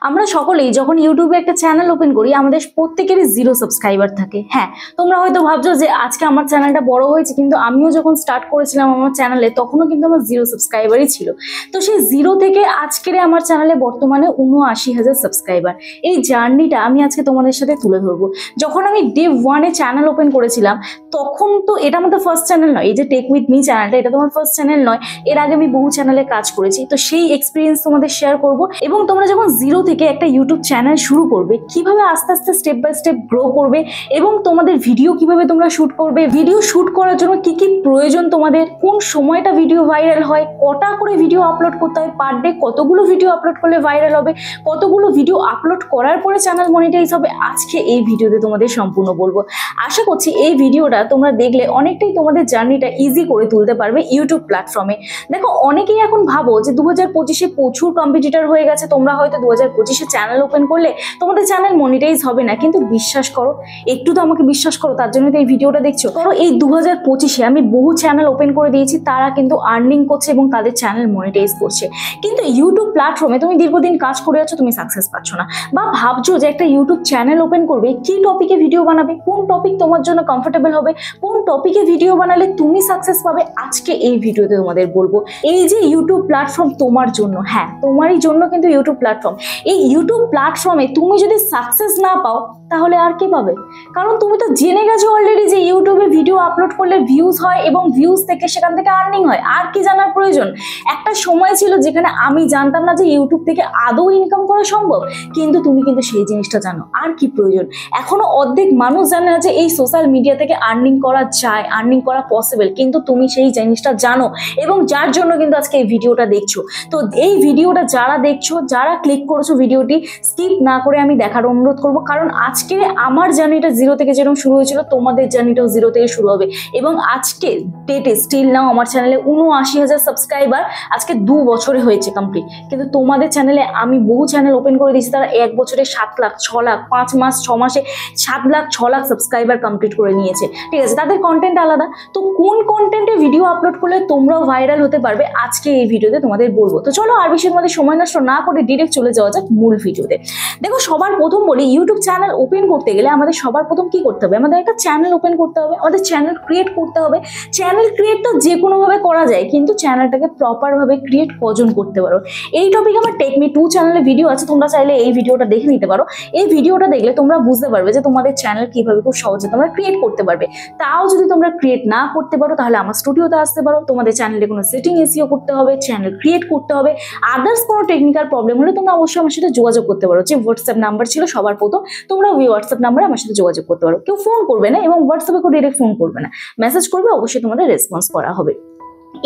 আমরা সকলেই যখন ইউটিউবে একটা চ্যানেল ওপেন করি আমাদের প্রত্যেকেরই 0 সাবস্ক্রাইবার থাকে। হ্যাঁ, তোমরা হয়তো ভাবছো যে আজকে আমার চ্যানেলটা বড় হয়েছে, কিন্তু আমিও যখন স্টার্ট করেছিলাম আমার চ্যানেলে তখনও কিন্তু আমার 0 সাবস্ক্রাইবারই ছিল। তো সেই 0 থেকে আজকের আমার চ্যানেলে বর্তমানে ৭৯,০০০ সাবস্ক্রাইবার। এই জার্নিটা আমি আজকে তোমাদের সাথে তুলে ধরবো। যখন আমি ডে 1-এ চ্যানেল ওপেন করেছিলাম তখন তো এটা আমাদের ফার্স্ট চ্যানেল নয়, এই যে টেক উইথ মি চ্যানেলটা এটা তোমার ফার্স্ট চ্যানেল নয়। এর আগে আমি বহু চ্যানেলে কাজ করেছি, তো সেই এক্সপিরিয়েন্স তোমাদের শেয়ার করব। এবং তোমরা যখন 0 থেকে একটা ইউটিউব চ্যানেল শুরু করবে, কিভাবে আস্তে আস্তে স্টেপ বাই স্টেপ গ্রো করবে এবং তোমাদের ভিডিও কিভাবে তোমরা শুট করবে, ভিডিও শুট করার জন্য কি কি প্রয়োজন, তোমাদের কোন সময়টা ভিডিও ভাইরাল হয়, কটা করে ভিডিও আপলোড করতে হয় পার ডে, কতগুলো ভিডিও আপলোড করলে ভাইরাল হবে, কতগুলো ভিডিও আপলোড করার পরে চ্যানেল মনিটাইজ হবে, আজকে এই ভিডিওতে তোমাদের সম্পূর্ণ বলবো। আশা করছি এই ভিডিওটা তোমরা দেখলে অনেকটাই তোমাদের জার্নিটা ইজি করে তুলতে পারবে ইউটিউব প্ল্যাটফর্মে। দেখো, অনেকেই এখন ভাবো যে 2025-এ প্রচুর কম্পিটিটর হয়ে গেছে, তোমরা হয়তো 2025-এ চ্যানেল ওপেন করলে তোমাদের চ্যানেল মনিটাইজ হবে না, কিন্তু বিশ্বাস করো, একটু তো আমাকে বিশ্বাস করো, তার জন্য তো এই ভিডিওটা দেখছো। ধরো এই 2025-এ আমি বহু চ্যানেল ওপেন করে দিয়েছি, তারা কিন্তু আর্নিং করছে এবং তাদের চ্যানেল মনিটাইজ করছে। কিন্তু ইউটিউব প্ল্যাটফর্মে তুমি দীর্ঘদিন কাজ করে যাচ্ছ, তুমি সাকসেস পাচ্ছ না, বা ভাবছো যে একটা ইউটিউব চ্যানেল ওপেন করবে, কি টপিকে ভিডিও বানাবে, কোন টপিক তোমার জন্য কমফোর্টেবল হবে, কোন টপিকে ভিডিও বানালে তুমি সাকসেস পাবে, আজকে এই ভিডিওতে তোমাদের বলবো। এই যে ইউটিউব প্ল্যাটফর্ম তোমার জন্য, হ্যাঁ তোমারই জন্য কিন্তু ইউটিউব প্ল্যাটফর্ম। এই ইউটিউব প্ল্যাটফর্মে তুমি যদি সাকসেস না পাও তাহলে আর কে পাবে? কারণ তুমি তো জেনে গেছো অলরেডি যে ইউটিউবে ভিডিও আপলোড করলে ভিউজ হয় এবং ভিউজ থেকে সেখান থেকে আর্নিং হয়। আর কি জানার প্রয়োজন? একটা সময় ছিল যেখানে আমি জানতাম না যে ইউটিউব থেকে আদৌ ইনকাম করা সম্ভব, কিন্তু তুমি কিন্তু সেই জিনিসটা জানো। আর কি প্রয়োজন? এখনো অর্ধেক মানুষ জানে না যে এই সোশ্যাল মিডিয়া থেকে আর্নিং করা যায়, আর্নিং করা পসিবল, কিন্তু তুমি সেই জিনিসটা জানো এবং যার জন্য কিন্তু আজকে এই ভিডিওটা দেখছো। তো এই ভিডিওটা যারা দেখছো, যারা ক্লিক করেছো ভিডিওটি, স্কিপ না করে আমি দেখার অনুরোধ করবো, কারণ আজকে আমার জার্নিটা 0 থেকে যেরকম শুরু হয়েছিল তোমাদের জার্নিটাও 0 থেকে শুরু হবে। এবং আজকে ডেটে স্টিল নাও আমার চ্যানেলে ৭৯,০০০ সাবস্ক্রাইবার, আজকে 2 বছরে হয়েছে কমপ্লিট। কিন্তু তোমাদের চ্যানেলে আমি বহু চ্যানেল ওপেন করে দিয়েছি, তারা 1 বছরে 7 লাখ 6 লাখ, 5 মাস 6 মাসে 7 লাখ 6 লাখ সাবস্ক্রাইবার কমপ্লিট করে নিয়েছে। ঠিক আছে, তাদের কন্টেন্ট আলাদা। তো কোন কন্টেন্টে ভিডিও আপলোড করলে তোমরাও ভাইরাল হতে পারবে, আজকে এই ভিডিওতে তোমাদের বলবো। তো চলো আর বেশি তোমাদের সময় নষ্ট না করে ডিরেক্ট চলে যাওয়া যাক মূল ভিডিওতে। দেখো, সবার প্রথম বলি, ইউটিউব চ্যানেল ওপেন করতে গেলে আমাদের সবার প্রথম কি করতে হবে? আমাদের একটা চ্যানেল ওপেন করতে হবে, আমাদের চ্যানেল ক্রিয়েট করতে হবে। চ্যানেল ক্রিয়েটটা যে কোনোভাবে করা যায়, কিন্তু চ্যানেলটাকে প্রপারভাবে ক্রিয়েট কজন করতে পারো, এই টপিক আমার টেক মি 2 চ্যানেলে ভিডিও আছে, তোমরা চাইলে এই ভিডিওটা দেখে নিতে পারো। এই ভিডিওটা দেখলে তোমরা বুঝতে পারবে যে তোমাদের চ্যানেল কিভাবে খুব সহজে তোমরা ক্রিয়েট করতে পারবে। তাও যদি তোমরা ক্রিয়েট না করতে পারো তাহলে আমার স্টুডিওতে আসতে পারো। তোমাদের চ্যানেলে কোনো সেটিং এসইও করতে হবে, চ্যানেল ক্রিয়েট করতে হবে, আদার্স কোনো টেকনিক্যাল প্রবলেম হলে তোমরা অবশ্যই আমার সাথে যোগাযোগ করতে পারো। যে হোয়াটসঅ্যাপ নাম্বার ছিল সবার প্রথম, তোমরা ওই হোয়াটসঅ্যাপ নাম্বারে আমার সাথে যোগাযোগ করতে পারো। কেউ ফোন করবে না এবং হোয়াটসঅ্যাপে কেউ ডিরেক্ট ফোন করবে না, মেসেজ করবে, অবশ্যই তোমাদের রেসপন্স করা হবে।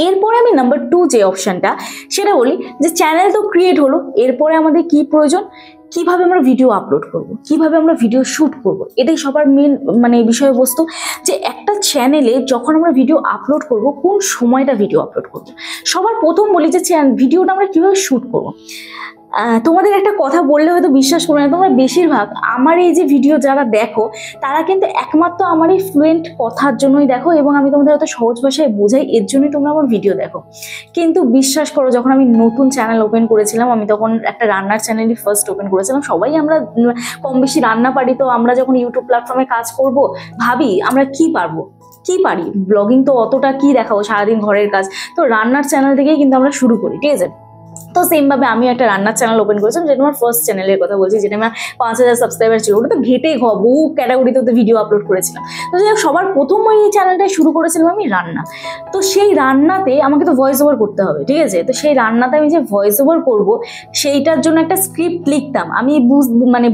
এরপরে আমি নাম্বার 2 যে অপশনটা সেটা বলি, যে চ্যানেল তো ক্রিয়েট হলো, এরপরে আমাদের কি প্রয়োজন, কিভাবে আমরা ভিডিও আপলোড করব, কিভাবে আমরা ভিডিও শুট করব, এটাই সবার মেন বিষয়বস্তু। যে একটা চ্যানেলে যখন আমরা ভিডিও আপলোড করব, কোন সময়টা ভিডিও আপলোড করব। সবার প্রথম বলি যে ভিডিওটা আমরা কিভাবে শুট করব। তোমাদের একটা কথা বললে হয়তো বিশ্বাস করবে না, তোমরা বেশিরভাগ আমার এই যে ভিডিও যারা দেখো তারা কিন্তু একমাত্র আমার এই ফ্লুয়েন্ট কথার জন্যই দেখো, এবং আমি তোমাদের হয়তো সহজ ভাষায় বোঝাই, এর জন্যই তোমরা আমার ভিডিও দেখো। কিন্তু বিশ্বাস করো, যখন আমি নতুন চ্যানেল ওপেন করেছিলাম, আমি তখন একটা রান্নার চ্যানেলই ফার্স্ট ওপেন করেছিলাম। সবাই আমরা কম বেশি রান্না পারি, তো আমরা যখন ইউটিউব প্ল্যাটফর্মে কাজ করব ভাবি আমরা কি পারবো, কি পারি, ব্লগিং তো অতটা কি দেখাবো, সারাদিন ঘরের কাজ। তো রান্নার চ্যানেল থেকেই কিন্তু আমরা শুরু করি, ঠিক আছে। তো সেমভাবে আমি একটা রান্নার চ্যানেল ওপেন করেছিলাম, যেটা আমার ফার্স্ট চ্যানেলের কথা বলছি, যেটা আমার 5,000 সাবস্ক্রাইবার ছিল। ওটা তো ঘেটে বহু ক্যাটাগরিতে ভিডিও আপলোড করেছিলাম। তো যাই হোক, সবার প্রথম ওই চ্যানেলটাই শুরু করেছিলাম আমি রান্না। তো সেই রান্নাতে আমাকে তো ভয়েস ওভার করতে হবে, ঠিক আছে। তো সেই রান্নাতে আমি যে ভয়েস ওভার করবো, সেইটার জন্য একটা স্ক্রিপ্ট লিখতাম। আমি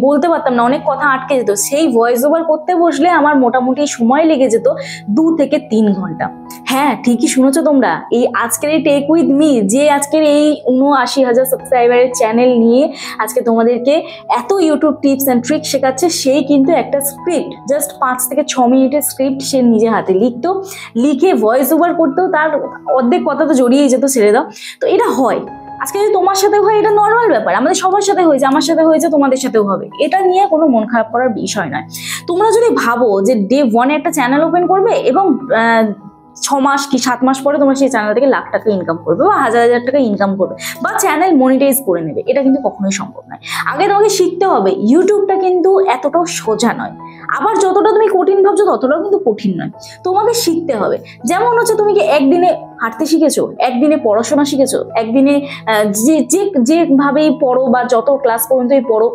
বলতে পারতাম না, অনেক কথা আটকে যেত। সেই ভয়েস ওভার করতে বসলে আমার মোটামুটি সময় লেগে যেত 2 থেকে 3 ঘন্টা। হ্যাঁ, ঠিকই শুনেছো তোমরা, এই আজকের এই টেক উইথ মি, যে আজকের এই ৭৯,০০০ সাবস্ক্রাইবারের চ্যানেল নিয়ে আজকে তোমাদেরকে এত ইউটিউব টিপস অ্যান্ড ট্রিক শেখাচ্ছে, সেই কিন্তু একটা স্ক্রিপ্ট, জাস্ট 5 থেকে 6 মিনিটের স্ক্রিপ্ট সে নিজে হাতে লিখতো, লিখে ভয়েস ওভার করতো। তার অর্ধেক কথা তো জড়িয়েই যেত, ছেড়ে দাও। তো এটা হয়, আজকে যদি তোমার সাথে হয় এটা নর্মাল ব্যাপার, আমাদের সবার সাথে হয়েছে, আমার সাথে হয়েছে, তোমাদের সাথেও হবে। এটা নিয়ে কোনো মন খারাপ করার বিষয় নয়। তোমরা যদি ভাবো যে ডে 1 একটা চ্যানেল ওপেন করবে এবং 6 মাস কি 7 মাস পরে তোমরা সেই চ্যানেল থেকে লাখ টাকা ইনকাম করবে বা হাজার হাজার টাকা ইনকাম করবে বা চ্যানেল মনিটাইজ করে নেবে, এটা কিন্তু কখনোই সম্ভব নয়। আগে তোমাকে শিখতে হবে ইউটিউবটা কিন্তু এতটাও সোজা নয়, আবার যতটা তুমি কঠিন ভাবছো ততটাও কিন্তু কঠিন নয়, তোমাকে শিখতে হবে। যেমন হচ্ছে তুমি কি একদিনে হাঁটতে শিখেছো, একদিনে পড়াশোনা শিখেছো, একদিনে যেভাবেই পড়ো বা যত ক্লাস পর্যন্তই পড়ো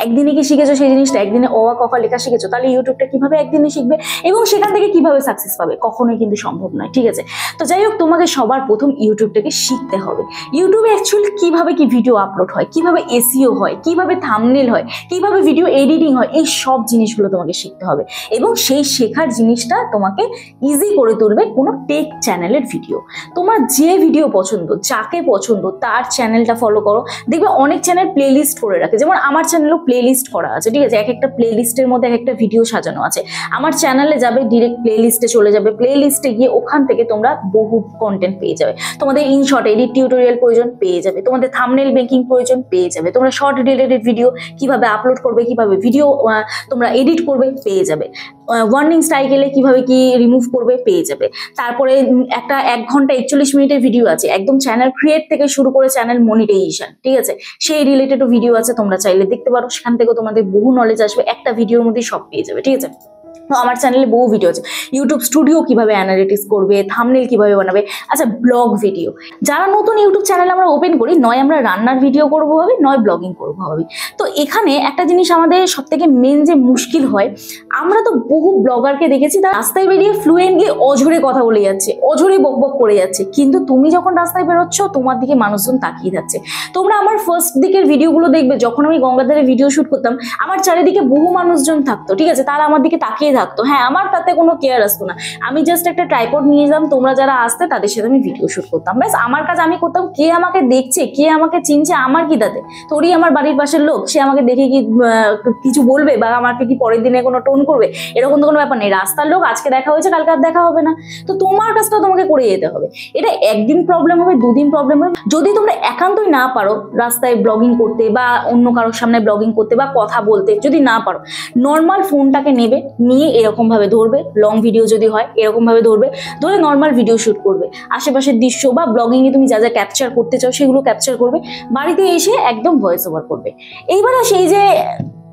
একদিনে কি শিখেছো সেই জিনিসটা, একদিনে অ আ ক খ লেখা শিখেছো, তাহলে ইউটিউবটা কিভাবে একদিনে শিখবে এবং সেখান থেকে কিভাবে সাকসেস পাবে, কখনোই কিন্তু সম্ভব নয়। ঠিক আছে, তো যাই হোক তোমাকে সবার প্রথম ইউটিউবটাকে শিখতে হবে। ইউটিউবে অ্যাকচুয়ালি কিভাবে কি ভিডিও আপলোড হয়, কিভাবে এসইও হয়, কিভাবে থাম্বনেল হয়, কিভাবে ভিডিও এডিটিং হয়, এই সব জিনিসগুলো তোমাকে শিখতে হবে এবং সেই শেখার জিনিসটা তোমাকে ইজি করে তুলবে কোনো টেক চ্যানেলের ভিডিও। তোমার যে ভিডিও পছন্দ, যাকে পছন্দ তার চ্যানেলটা ফলো করো, দেখবে অনেক চ্যানেল প্লেলিস্ট করে রাখে, যেমন আমার চ্যানেলও প্লেলিস্ট করা আছে। ঠিক আছে, এক একটা প্লেলিস্টের মধ্যে এক একটা ভিডিও সাজানো আছে। আমার চ্যানেলে যাবে ডিরেক্ট প্লেলিস্টে চলে যাবে, প্লেলিস্টে গিয়ে ওখান থেকে তোমরা বহু কন্টেন্ট পেয়ে যাবে। তোমাদের ইনশর্ট এডিট টিউটোরিয়াল প্রয়োজন পেয়ে যাবে, তোমাদের থাম্বনেল মেকিং প্রয়োজন পেয়ে যাবে, তোমরা শর্ট রিলেটেড ভিডিও কিভাবে আপলোড করবে, কিভাবে ভিডিও তোমরা এডিট করবে পেয়ে যাবে, ওয়ার্নিং স্ট্রাইক এলে কিভাবে কি রিমুভ করবে পেয়ে যাবে। তারপরে একটা 1 ঘন্টা 41 মিনিটের ভিডিও আছে একদম চ্যানেল ক্রিয়েট থেকে শুরু করে চ্যানেল মনিটাইজেশন, ঠিক আছে, সেই রিলেটেডও ভিডিও আছে, তোমরা চাইলে দেখতে পারো, সেখান থেকে তোমাদের বহু নলেজ আসবে, একটা ভিডিওর মধ্যে সব পেয়ে যাবে। ঠিক আছে, তো আমার চ্যানেলে বহু ভিডিও আছে, ইউটিউব স্টুডিও কিভাবে অ্যানালিটিক্স করবে, থাম্বনেল কিভাবে বানাবে, আচ্ছা ব্লগ ভিডিও। যারা নতুন ইউটিউব চ্যানেল আমরা ওপেন করি, নয় আমরা রান্নার ভিডিও করবো ভাবি, নয় ব্লগিং করবো ভাবি। তো এখানে একটা জিনিস আমাদের সব থেকে মেন যে মুশকিল হয়, আমরা তো বহু ব্লগারকে দেখেছি তারা রাস্তায় বেরিয়ে ফ্লুয়েন্টলি অঝরে কথা বলে যাচ্ছে, অঝরে বকবক করে যাচ্ছে, কিন্তু তুমি যখন রাস্তায় বেরোচ্ছ তোমার দিকে মানুষজন তাকিয়ে যাচ্ছে। তোমরা আমার ফার্স্ট দিকের ভিডিওগুলো দেখবে, যখন আমি গঙ্গাধারে ভিডিও শুট করতাম আমার চারিদিকে বহু মানুষজন থাকতো, ঠিক আছে, তারা আমার দিকে তাকিয়ে থাকতো, হ্যাঁ আমার তাতে কোনো কেয়ার আসতো না, আমি জাস্ট একটা ট্রাইপড নিয়ে যেতাম, তোমরা যারা আসতে তাদের সাথে আমি ভিডিও শুট করতাম, ব্যাস আমার কাজ আমি করতাম, কে আমাকে দেখছে কে আমাকে চিনছে আমার কি তাতে, তোরই আমার বাড়ির পাশের লোক, সে আমাকে দেখে কি কিছু বলবে বা আমাকে কি পরের দিনে কোনো টোন করবে, এরকম তো কোনো ব্যাপার নেই, রাস্তার লোক আজকে দেখা হয়েছে কালকে আর দেখা হবে না, তো তোমার কাজটা তোমাকে করে যেতে হবে। এটা একদিন প্রবলেম হবে, দুদিন প্রবলেম হবে, যদি তোমরা একান্তই না পারো রাস্তায় ব্লগিং করতে বা অন্য কারোর সামনে ব্লগিং করতে বা কথা বলতে, যদি না পারো নর্মাল ফোনটাকে নেবে, নিয়ে এরকম ভাবে ধরবে, লং ভিডিও যদি হয় এরকম ভাবে ধরবে, ধরে নর্মাল ভিডিও শুট করবে, আশেপাশের দৃশ্য বা ব্লগিং এ তুমি যা যা ক্যাপচার করতে চাও সেগুলো ক্যাপচার করবে, বাড়িতে এসে একদম ভয়েস ওভার করবে। এইবার সেই যে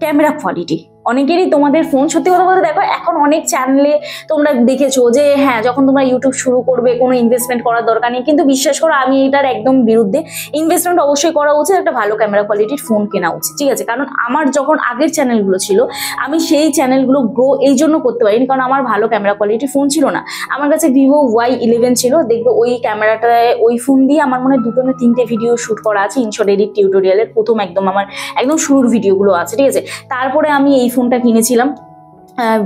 ক্যামেরা কোয়ালিটি, অনেকেরই তোমাদের ফোন, সত্যি কথা বলতে দেখো এখন অনেক চ্যানেলে তোমরা দেখেছো যে হ্যাঁ যখন তোমরা ইউটিউব শুরু করবে কোনো ইনভেস্টমেন্ট করার দরকার নেই, কিন্তু বিশ্বাস করো আমি এটার একদম বিরুদ্ধে, ইনভেস্টমেন্ট অবশ্যই করা উচিত, একটা ভালো ক্যামেরা কোয়ালিটির ফোন কেনা উচিত। ঠিক আছে, কারণ আমার যখন আগের চ্যানেলগুলো ছিল আমি সেই চ্যানেলগুলো গ্রো এই জন্য করতে পারিনি কারণ আমার ভালো ক্যামেরা কোয়ালিটির ফোন ছিল না, আমার কাছে ভিভো Y11 ছিল, দেখবে ওই ক্যামেরাটায় ওই ফোন দিয়ে আমার মনে হয় 2 না 3টে ভিডিও শুট করা আছে, ইনশর্ট এডিট টিউটোরিয়ালের প্রথম একদম আমার একদম শুরুর ভিডিওগুলো আছে। ঠিক আছে, তারপরে আমি এই ফোনটা কিনেছিলাম,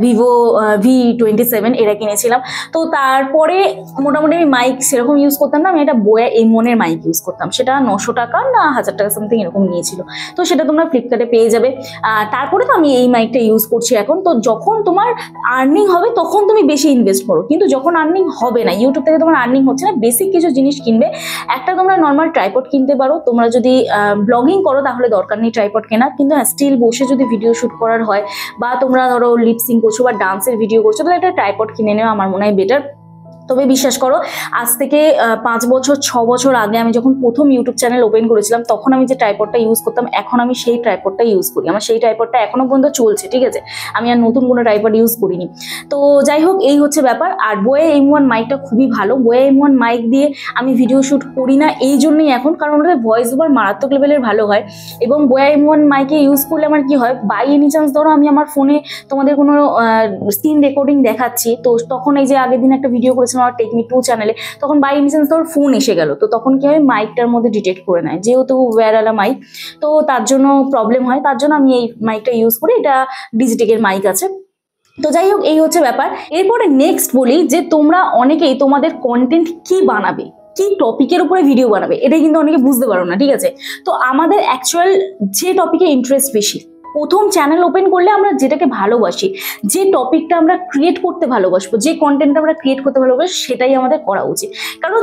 ভিভো V27 এটা কিনেছিলাম। তো তারপরে মোটামুটি আমি মাইক সেরকম ইউজ করতাম না, আমি একটা বোয়া M1 এর মাইক ইউজ করতাম, সেটা 900 টাকা না 1000 টাকা সামথিং এরকম নিয়েছিল, তো সেটা তোমরা ফ্লিপকার্টে পেয়ে যাবে। তারপরে তো আমি এই মাইকটা ইউজ করছি এখন। তো যখন তোমার আর্নিং হবে তখন তুমি বেশি ইনভেস্ট করো, কিন্তু যখন আর্নিং হবে না, ইউটিউব থেকে তোমার আর্নিং হচ্ছে না, বেসিক কিছু জিনিস কিনবে, একটা তোমরা নর্মাল ট্রাইপড কিনতে পারো, তোমরা যদি ব্লগিং করো তাহলে দরকার নেই ট্রাইপড কেনা, কিন্তু স্টিল বসে যদি ভিডিও শুট করার হয় বা তোমরা ধরো লিপসিং করছো বা ডান্সের ভিডিও করছো তাহলে একটা ট্রাইপড কিনে নেওয়া আমার মনে হয় বেটার। তবে বিশ্বাস করো আজ থেকে 5 বছর 6 বছর আগে আমি যখন প্রথম ইউটিউব চ্যানেল ওপেন করেছিলাম তখন আমি যে ট্রাইপডটা ইউজ করতাম এখন আমি সেই ট্রাইপডটা ইউজ করি, আমার সেই ট্রাইপডটা এখনো পর্যন্ত চলছে। ঠিক আছে, আমি আর নতুন কোনো ট্রাইপড ইউজ করিনি। তো যাই হোক এই হচ্ছে ব্যাপার। আর বোয়া M1 মাইকটা খুবই ভালো, বোয়া M1 মাইক দিয়ে আমি ভিডিও শ্যুট করি না এই জন্যই এখন, কারণ ওটাতে ভয়েস ওভার মারাত্মক লেভেলের ভালো হয়, এবং বোয়া M1 মাইকে ইউজ করলে আমার কি হয়, বাই এনি চান্স ধরো আমি আমার ফোনে তোমাদের কোনো স্ক্রিন রেকর্ডিং দেখাচ্ছি, তো তখন এই যে আগের দিন একটা ভিডিও করেছিলাম আমার টেকনিক 2 চ্যানেলে, তখন বাই এনি চান্স তোর ফোন এসে গেল, তো তখন কি হয় মাইকটার মধ্যে ডিটেক্ট করে নেয়, যেহেতু ওয়্যারওয়ালা মাইক, তো তার জন্য প্রবলেম হয়, তার জন্য আমি এই মাইকটা ইউজ করি, এটা ডিজিটেকের মাইক আছে। তো যাই হোক এই হচ্ছে ব্যাপার। এরপরে নেক্সট বলি যে তোমরা অনেকেই তোমাদের কন্টেন্ট কি বানাবে, কি টপিকের উপরে ভিডিও বানাবে, এটা কিন্তু অনেকে বুঝতে পারো না। ঠিক আছে, তো আমাদের অ্যাকচুয়াল যে টপিকে ইন্টারেস্ট বেশি, প্রথম চ্যানেল ওপেন করলে আমরা যেটাকে ভালোবাসি, যে টপিকটা আমরা ক্রিয়েট করতে ভালোবাসবো, যে কন্টেন্টটা আমরা ক্রিয়েট করতে ভালোবাসি সেটাই আমাদের করা উচিত, কারণ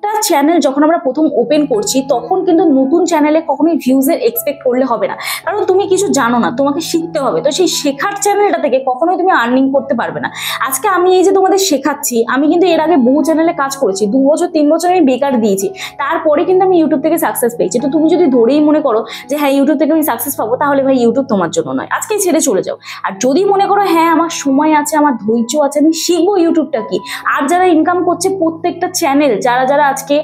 একটা চ্যানেল যখন আমরা প্রথম ওপেন করছি তখন কিন্তু নতুন চ্যানেলে কখনোই ভিউজের এক্সপেক্ট করলে হবে না, কারণ তুমি কিছু জানো না, তোমাকে শিখতে হবে। তো সেই শেখার চ্যানেলটা থেকে কখনোই তুমি আর্নিং করতে পারবে না। আজকে আমি এই যে তোমাদের শেখাচ্ছি, আমি কিন্তু এর আগে বহু চ্যানেলে কাজ করেছি, 2 বছর 3 বছর আমি বেকার দিয়েছি, তারপরে কিন্তু আমি ইউটিউব থেকে সাকসেস পেয়েছি। তো তুমি যদি ধরেই মনে করো যে হ্যাঁ ইউটিউব থেকে আমি সাকসেস পাবো, তাহলে ভাই ইউটিউব তোমার জন্য নয়, আজকেই ছেড়ে চলে যাও। আর যদি মনে করো হ্যাঁ আমার সময় আছে, আমার ধৈর্য আছে, আমি শিখবো ইউটিউবটা কি, আর যারা ইনকাম করছে প্রত্যেকটা চ্যানেল, যারা যারা আজকে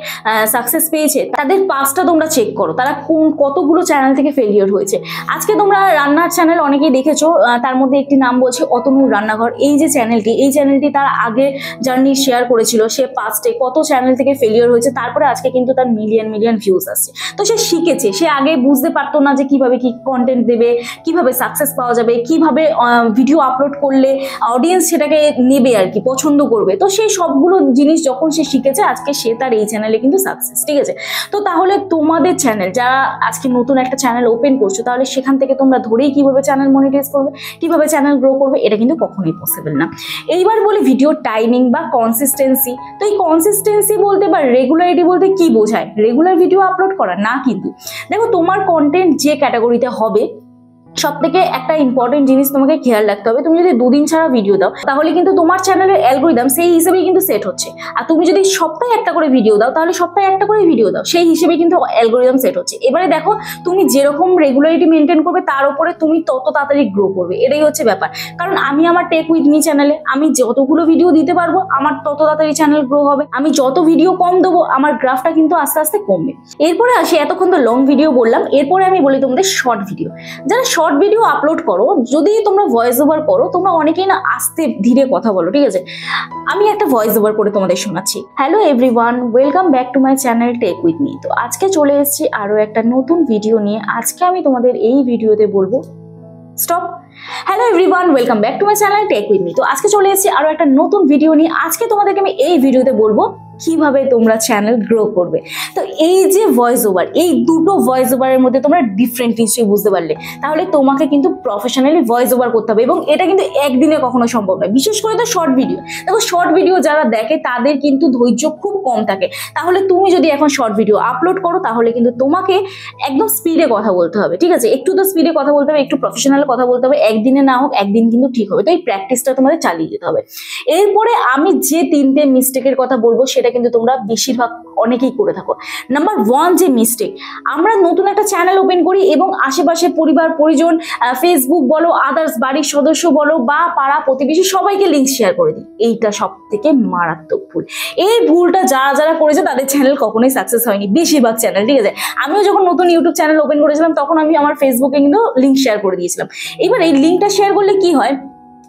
সাকসেস পেয়েছে তাদের পাসটা তোমরা চেক করো, তারা কতগুলো চ্যানেল থেকে ফেলিওর হয়েছে। আজকে তোমরা রান্নার চ্যানেল অনেকেই দেখেছো, তার মধ্যে একটি নাম বলছে অতনুর রান্নাঘর। এই যে চ্যানেলটি তার আগে জার্নি শেয়ার করেছিল, সে পাস্টে কত চ্যানেল থেকে ফেলিওর হয়েছে, তারপরে আজকে কিন্তু তার মিলিয়ন ভিউজ আসছে। তো সে শিখেছে, সে আগে বুঝতে পারতো না যে কিভাবে কি কন্টেন্ট দেবে, কিভাবে সাকসেস পাওয়া যাবে, কিভাবে ভিডিও আপলোড করলে অডিয়েন্স সেটাকে নেবে আর কি, পছন্দ করবে। তো সেই সবগুলো জিনিস যখন সে শিখেছে, আজকে সে তার এই চ্যানেলে কিন্তু সাকসেস, ঠিক আছে। তো তাহলে তোমাদের চ্যানেল, যারা আজকে নতুন একটা চ্যানেল ওপেন করছো, তাহলে সেখান থেকে তোমরা ধরেই কিভাবে চ্যানেল মনিটাইজ করবে, কিভাবে চ্যানেল গ্রো করবে, এটা কিন্তু কখনোই পসিবল না। এইবার বলি ভিডিও টাইমিং বা কনসিস্টেন্সি। তো এই কনসিস্টেন্সি বলতে বা রেগুলারিটি বলতে কি বোঝায়? রেগুলার ভিডিও আপলোড করা না, কিন্তু দেখো তোমার কন্টেন্ট যে ক্যাটাগরিতে হবে, সব থেকে একটা ইম্পর্টেন্ট জিনিস তোমাকে খেয়াল রাখতে হবে, তুমি যদি 2 দিন ছাড়া ভিডিও দাও তাহলে কিন্তু তোমার চ্যানেলের অ্যালগোরিদম সেই হিসেবেই কিন্তু সেট হচ্ছে। আর তুমি যদি সপ্তাহে একটা করে ভিডিও দাও, তাহলে সপ্তাহে একটা করে ভিডিও দাও, সেই হিসেবে কিন্তু অ্যালগোরিদম সেট হচ্ছে। এবারে দেখো তুমি যেরকম রেগুলারিটি মেনটেন করবে, তার উপরে তুমি তত তাড়াতাড়ি গ্রো করবে, এটাই হচ্ছে ব্যাপার। কারণ আমি আমার টেক উইথ মি চ্যানেলে আমি যতগুলো ভিডিও দিতে পারবো, আমার তত তাড়াতাড়ি চ্যানেল গ্রো হবে। আমি যত ভিডিও কম দেবো, আমার গ্রাফটা কিন্তু আস্তে আস্তে কমবে। এরপরে আসি, এতক্ষণ তো লং ভিডিও বললাম, এরপরে আমি বলি তোমাদের শর্ট ভিডিও। যারা শর্ট ভিডিও আপলোড করো, যদি তোমরা ভয়েস ওভার করো, তোমরা অনেকেই না আস্তে ধীরে কথা বলো, ঠিক আছে। আমি একটা ভয়েস ওভার করে তোমাদের শোনাচ্ছি। Hello everyone, welcome back to my channel Tech With Me. তো আজকে চলে এসেছি আরো একটা নতুন ভিডিও নিয়ে। আজকে আমি তোমাদের এই ভিডিওতে বলবো stop. Hello everyone, welcome back to my channel Tech With Me. তো আজকে চলে এসেছি আরো একটা নতুন ভিডিও নিয়ে। আজকে তোমাদেরকে আমি এই ভিডিওতে বলবো কিভাবে তোমরা চ্যানেল গ্রো করবে। তো এই যে ভয়েস ওভার, এই দুটো ভয়েস ওভারের মধ্যে তোমরা ডিফারেন্ট নিশ্চয়ই বুঝতে পারলে। তাহলে তোমাকে কিন্তু প্রফেশনালি ভয়েস ওভার করতে হবে, এবং এটা কিন্তু একদিনে কখনো সম্ভব নয়। বিশেষ করে তো শর্ট ভিডিও, দেখো শর্ট ভিডিও যারা দেখে তাদের কিন্তু ধৈর্য খুব কম থাকে। তাহলে তুমি যদি এখন শর্ট ভিডিও আপলোড করো, তাহলে কিন্তু তোমাকে একদম স্পিডে কথা বলতে হবে, ঠিক আছে। একটু তো স্পিডে কথা বলতে হবে, একটু প্রফেশনাল কথা বলতে হবে। একদিনে না হোক, একদিন কিন্তু ঠিক হবে। তো এই প্র্যাকটিসটা তোমাদের চালিয়ে যেতে হবে। এরপরে আমি যে 3টে মিস্টেকের কথা বলবো, সেটা কিন্তু তোমরা বেশিরভাগ অনেকেই করে থাকো। নাম্বার 1 যে মিস্টেক, আমরা নতুন একটা চ্যানেল ওপেন করি এবং আশেপাশে পরিবার পরিজন, ফেসবুক বলো, আদার্স বাড়ির সদস্য বলো বা পাড়া প্রতিবেশী, সবাইকে লিঙ্ক শেয়ার করে দিই। এইটা সব থেকে মারাত্মক ভুল। এই ভুলটা যারা যারা করেছে তাদের চ্যানেল কখনোই সাকসেস হয়নি, বেশিরভাগ চ্যানেল, ঠিক আছে। আমিও যখন নতুন ইউটিউব চ্যানেল ওপেন করেছিলাম, তখন আমি আমার ফেসবুকে কিন্তু লিঙ্ক শেয়ার করে দিয়েছিলাম। এবার এই লিঙ্কটা শেয়ার করলে কি হয়,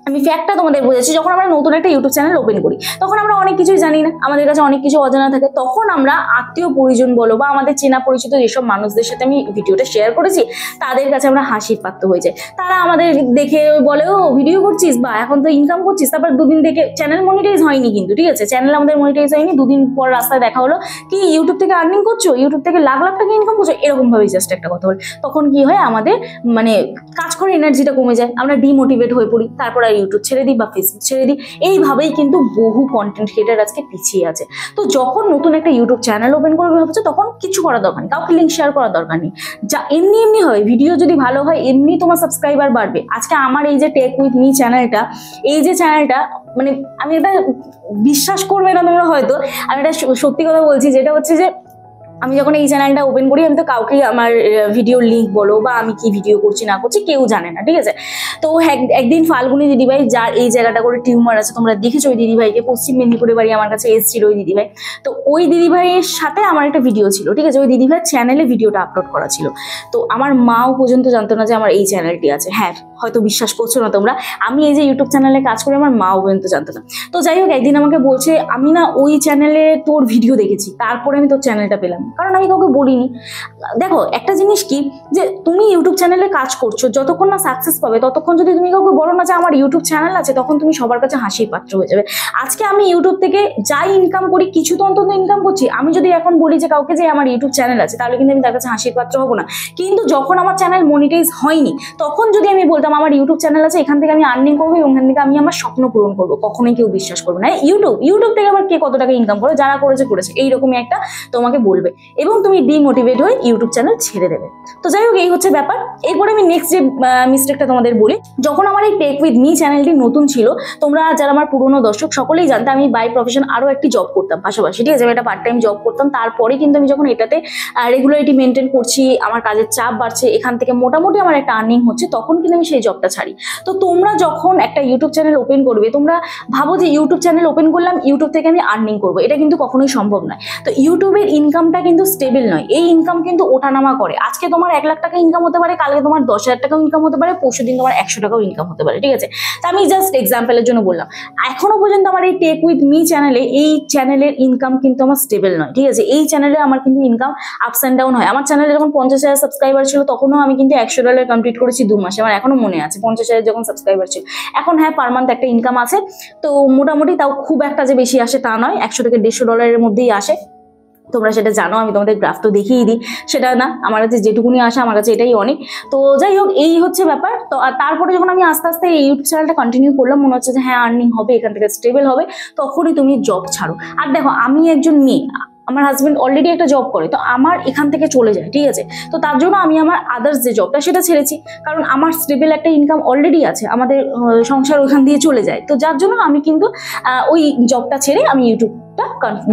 আমি ফ্যাক্টটা তোমাদের বোঝাচ্ছি। যখন আমরা নতুন একটা ইউটিউব চ্যানেল ওপেন করি, তখন আমরা অনেক কিছুই জানি না, আমাদের কাছে অনেক কিছু অজানা থাকে। তখন আমরা আত্মীয় পরিজন বলো বা আমাদের চেনা পরিচিত যেসব মানুষদের সাথে আমি ভিডিওটা শেয়ার করেছি, তাদের কাছে আমরা হাসির পাত্র হয়ে যাই। তারা আমাদের দেখে বলে, ও ভিডিও করছিস, বা এখন তো ইনকাম করছিস। তারপর 2 দিন দেখে চ্যানেল মনিটাইজ হয়নি, কিন্তু ঠিক আছে, চ্যানেল আমাদের মনিটাইজ হয়নি। 2 দিন পর রাস্তায় দেখা হলো, কি ইউটিউব থেকে আর্নিং করছো, ইউটিউব থেকে লাখ লাখ টাকা ইনকাম করছো, এরকম ভাবে জাস্ট একটা কথা বলে। তখন কি হয়, আমাদের মানে কাজ করে এনার্জিটা কমে যায়, আমরা ডিমোটিভেট হয়ে পড়ি, তারপর আর ইউটিউব ছেড়ে দিই বা ফেসবুক ছেড়ে দিই। এইভাবেই কিন্তু বহু কন্টেন্ট ক্রিয়েটার আজকে পিছিয়ে আছে। তো যখন নতুন একটা ইউটিউব চ্যানেল ওপেন করবে ভাবছো, তখন কিছু করার দরকার নেই, কাউকে লিঙ্ক শেয়ার করার দরকার নেই। যা এমনি হয়, ভিডিও যদি ভালো হয়, এমনি তোমার সাবস্ক্রাইবার বাড়বে। আজকে আমার এই যে টেক উইথ মি চ্যানেলটা, এই যে চ্যানেলটা, মানে আমি এটা বিশ্বাস করবে না তোমরা হয়তো, আমি এটা সত্যি কথা বলছি, যেটা হচ্ছে যে আমি যখন এই চ্যানেলটা ওপেন করি, আমি তো কাউকে আমার ভিডিওর লিঙ্ক বলো বা আমি কি ভিডিও করছি না করছি কেউ জানে না, ঠিক আছে। তো একদিন ফাল্গুনি দিদিভাই, যার এই জায়গাটা করে টিউমার আছে, তোমরা দেখেছো ওই দিদিভাইকে, পশ্চিম মেদিনীপুরে বাড়ি, আমার কাছে এসেছিল ওই দিদিভাই। তো ওই দিদিভাইয়ের সাথে আমার একটা ভিডিও ছিল, ঠিক আছে। ওই দিদিভাইয়ের চ্যানেলে ভিডিওটা আপলোড করা ছিল। তো আমার মাও পর্যন্ত জানতো না যে আমার এই চ্যানেলটি আছে। হ্যাঁ, হয়তো বিশ্বাস করছো না তোমরা, আমি এই যে ইউটিউব চ্যানেলে কাজ করি, আমার মাও পর্যন্ত জানতো না। তো যাই হোক, একদিন আমাকে বলছে, আমি না ওই চ্যানেলে তোর ভিডিও দেখেছি, তারপরে আমি তোর চ্যানেলটা পেলাম। কারণ আমি কাউকে বলিনি। দেখো একটা জিনিস কি, যে তুমি ইউটিউব চ্যানেলে কাজ করছো, যতক্ষণ না সাকসেস পাবে ততক্ষণ যদি তুমি কাউকে বলো না যে আমার ইউটিউব চ্যানেল আছে, তখন তুমি সবার কাছে হাসির পাত্র হয়ে যাবে। আজকে আমি ইউটিউব থেকে যাই ইনকাম করি, কিছু তো অন্তত ইনকাম করছি। আমি যদি এখন বলি যে কাউকে যে আমার ইউটিউব চ্যানেল আছে, তাহলে কিন্তু আমি তার কাছে হাসির পাত্র হবো না। কিন্তু যখন আমার চ্যানেল মনিটাইজ হয়নি, তখন যদি আমি বলতাম আমার ইউটিউব চ্যানেল আছে, এখান থেকে আমি আর্নিং করবো এবং এখান থেকে আমি আমার স্বপ্ন পূরণ করবো, কখনোই কেউ বিশ্বাস করবে না। ইউটিউব থেকে আবার কে কত টাকা ইনকাম করে, যারা করেছে এইরকমই একটা তোমাকে বলবে, এবং তুমি ডিমোটিভেট হয়ে ইউটিউব চ্যানেল ছেড়ে দেবে। তো যাই হোক, এই হচ্ছে ব্যাপার। এরপরে আমি নেক্সট যে মিস্টেকটা তোমাদের বলি, যখন আমার এই টেক উইথ মি চ্যানেলটি নতুন ছিল, তোমরা যারা আমার পুরনো দর্শক সকলেই জানতে আমি বাই প্রফেশন আরো একটি জব করতাম পাশাপাশি, ঠিক আছে, আমি একটা পার্ট টাইম জব করতাম। তারপরে কিন্তু আমি যখন এটাতে রেগুলারিটি মেনটেন করছি, আমার কাজের চাপ বাড়ছে, এখান থেকে মোটামুটি আমার একটা আর্নিং হচ্ছে, তখন কিন্তু আমি সেই জবটা ছাড়ি। তো তোমরা যখন একটা ইউটিউব চ্যানেল ওপেন করবে, তোমরা ভাবো যে ইউটিউব চ্যানেল ওপেন করলাম, ইউটিউব থেকে আমি আর্নিং করবো, এটা কিন্তু কখনোই সম্ভব নয়। তো ইউটিউবের ইনকামটা কিন্তু স্টেবল নয়, এই ইনকাম কিন্তু ওঠানামা করে। আজকে তোমার 1 লাখ টাকা ইনকাম হতে পারে, কালকে তোমার 10,000 টাকাও ইনকাম হতে পারে, পরশুদিন তোমার 100 টাকাও ইনকাম হতে পারে, ঠিক আছে। তো আমি জাস্ট এক্সাম্পলের জন্য বললাম, এখনো পর্যন্ত আমার এই টেক উইথ মি চ্যানেলে, এই চ্যানেলের ইনকাম কিন্তু আমার স্টেবল নয়, ঠিক আছে। এই চ্যানেলে আমার কিন্তু ইনকাম আপস অ্যান্ড ডাউন হয়। আমার চ্যানেলে যখন 50,000 সাবস্ক্রাইবার ছিল, তখনও আমি কিন্তু $100 কমপ্লিট করেছি 2 মাসে। আমার এখনো মনে আছে 50,000 যখন সাবস্ক্রাইবার ছিল। এখন হ্যাঁ, পার মান্থ একটা ইনকাম আছে, তো মোটামুটি, তাও খুব একটা যে বেশি আসে তা নয়, $100 থেকে $150 মধ্যেই আসে। তোমরা সেটা জানো, আমি তোমাদের গ্রাফ তো দেখিয়ে দিই, সেটা না, আমার কাছে যেটুকুনি আসে আমার কাছে এটাই অনেক। তো যাই হোক, এই হচ্ছে ব্যাপার। তো তারপরে যখন আমি আস্তে আস্তে এই ইউটিউব চ্যানেলটা কন্টিনিউ করলাম, মনে হচ্ছে যে হ্যাঁ আর্নিং হবে, এখান থেকে স্টেবল হবে, তখনই তুমি জব ছাড়ো। আর দেখো, আমি একজন মেয়ে, আমার হাজবেন্ড অলরেডি একটা জব করে, তো আমার এখান থেকে চলে যায়, ঠিক আছে। তো তার জন্য আমি আমার আদার্স যে জবটা সেটা ছেড়েছি, কারণ আমার স্টেবল একটা ইনকাম অলরেডি আছে, আমাদের সংসার ওখান দিয়ে চলে যায়। তো যার জন্য আমি কিন্তু ওই জবটা ছেড়ে আমি ইউটিউবটা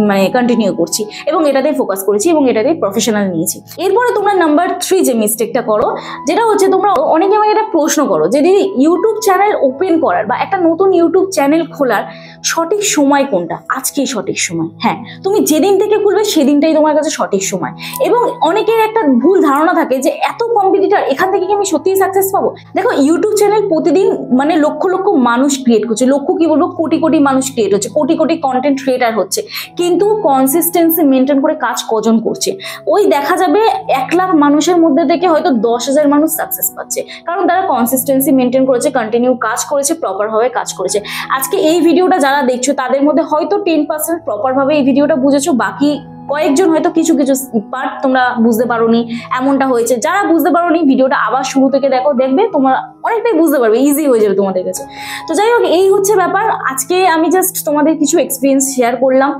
মানে কন্টিনিউ করছি এবং এটাতেই ফোকাস করেছি এবং এটাতেই প্রফেশনাল নিয়েছি। এরপরে তোমরা নাম্বার 3 যে মিস্টেকটা করো, যেটা হচ্ছে তোমরা অনেকে আমাকে একটা প্রশ্ন করো যে দিদি, ইউটিউব চ্যানেল ওপেন করার বা একটা নতুন ইউটিউব চ্যানেল খোলার সঠিক সময় কোনটা? আজকেই সঠিক সময়। হ্যাঁ, তুমি যেদিন থেকে খুলবে সেদিনটাই তোমার কাছে সঠিক সময়। এবং অনেকের একটা ভুল ধারণা থাকে যে এত কম্পিটিটর, এখান থেকে কি আমি সত্যিই সাকসেস পাবো? দেখো, ইউটিউব চ্যানেল প্রতিদিন মানে লক্ষ লক্ষ মানুষ ক্রিয়েট করছে, লক্ষ কি বলবো, কোটি কোটি মানুষ ক্রিয়েট হচ্ছে, কোটি কোটি কন্টেন্ট ক্রিয়েটার হচ্ছে, কিন্তু কনসিস্টেন্সি মেনটেন করে কাজ কজন করছে? ওই দেখা যাবে 1 লাখ মানুষের মধ্যে থেকে হয়তো 10,000 মানুষ সাকসেস পাচ্ছে, কারণ তারা কনসিস্টেন্সি মেনটেন করেছে, কন্টিনিউ কাজ করেছে, প্রপারভাবে কাজ করেছে। আজকে এই ভিডিওটা যারা দেখছো, তাদের মধ্যে হয়তো 10% প্রপারভাবে এই ভিডিওটা বুঝেছো, বাকি কয়েকজন হয়তো কিছু কিছু পার্ট তোমরা বুঝতে পারোনি, এমনটা হয়েছে। যারা বুঝতে পারোনি, ভিডিওটা আবার শুরু থেকে দেখো, দেখবে তোমরা অনেকটাই বুঝতে পারবে, ইজি হয়ে যাবে তোমাদের কাছে। তো যাই হোক, এই হচ্ছে ব্যাপার। আজকে আমি জাস্ট তোমাদের কিছু এক্সপিরিয়েন্স শেয়ার করলাম।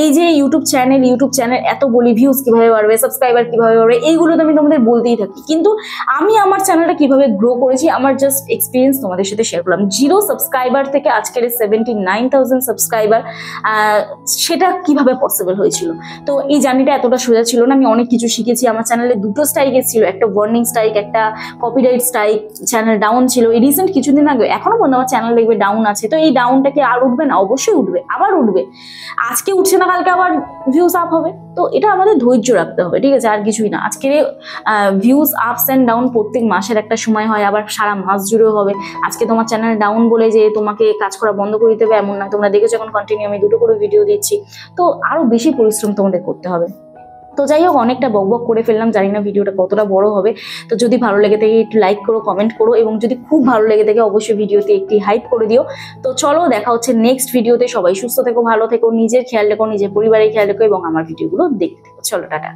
এই যে ইউটিউব চ্যানেল এত বলি, ভিউজ কিভাবে বাড়বে, সাবস্ক্রাইবার কিভাবে বাড়বে, এইগুলো তো আমি তোমাদের বলতেই থাকি, কিন্তু আমি আমার চ্যানেলটা কিভাবে গ্রো করেছি, আমার জাস্ট এক্সপিরিয়েন্স তোমাদের সাথে শেয়ার করলাম। 0 সাবস্ক্রাইবার থেকে আজকের 79,000 সাবস্ক্রাইবার, সেটা কিভাবে পসিবল হয়েছিল? তো এই জার্নিটা এতটা সোজা ছিল না, আমি অনেক কিছু শিখেছি। আমার চ্যানেলে 2টো স্ট্রাইক এসেছিল, একটা ওয়ার্নিং স্ট্রাইক, একটা কপিরাইট স্ট্রাইক, চ্যানেল ডাউন ছিল। এই রিসেন্ট কিছুদিন আগে, এখনো পর্যন্ত আমার চ্যানেল দেখবে ডাউন আছে। তো এই ডাউনটাকে আর উঠবে না? অবশ্যই উঠবে, আবার উঠবে। আজকে উঠছে না, কালকে আবার ভিউজ আপ হবে। তো এটা আমাদের ধৈর্য রাখতে হবে, ঠিক আছে, আর কিছুই না। আজকের ভিউজ আপস অ্যান্ড ডাউন প্রত্যেক মাসের একটা সময় হয়, আবার সারা মাস জুড়েও হবে। আজকে তোমার চ্যানেল ডাউন বলে যে তোমাকে কাজ করা বন্ধ করে দিতে হবে এমন না। তোমরা দেখেছো এখন কন্টিনিউ আমি 2টো করে ভিডিও দিচ্ছি, তো আরো বেশি পরিশ্রম তোমাদের করতে হবে। তো যাই হোক, অনেকটা বকবক করে ফেললাম, জানি না ভিডিওটা কতটা বড় হবে। তো যদি ভালো লেগে থাকে একটু লাইক করো, কমেন্ট করো, এবং যদি খুব ভালো লেগে থাকে অবশ্যই ভিডিওতে একটি হাইপ করে দিও। তো চলো, দেখা হচ্ছে নেক্সট ভিডিওতে। সবাই সুস্থ থেকো, ভালো থেকো, নিজের খেয়াল রেখো, নিজের পরিবারের খেয়াল রেখো, এবং আমার ভিডিওগুলো দেখতে থেকো। চলো, টাটা।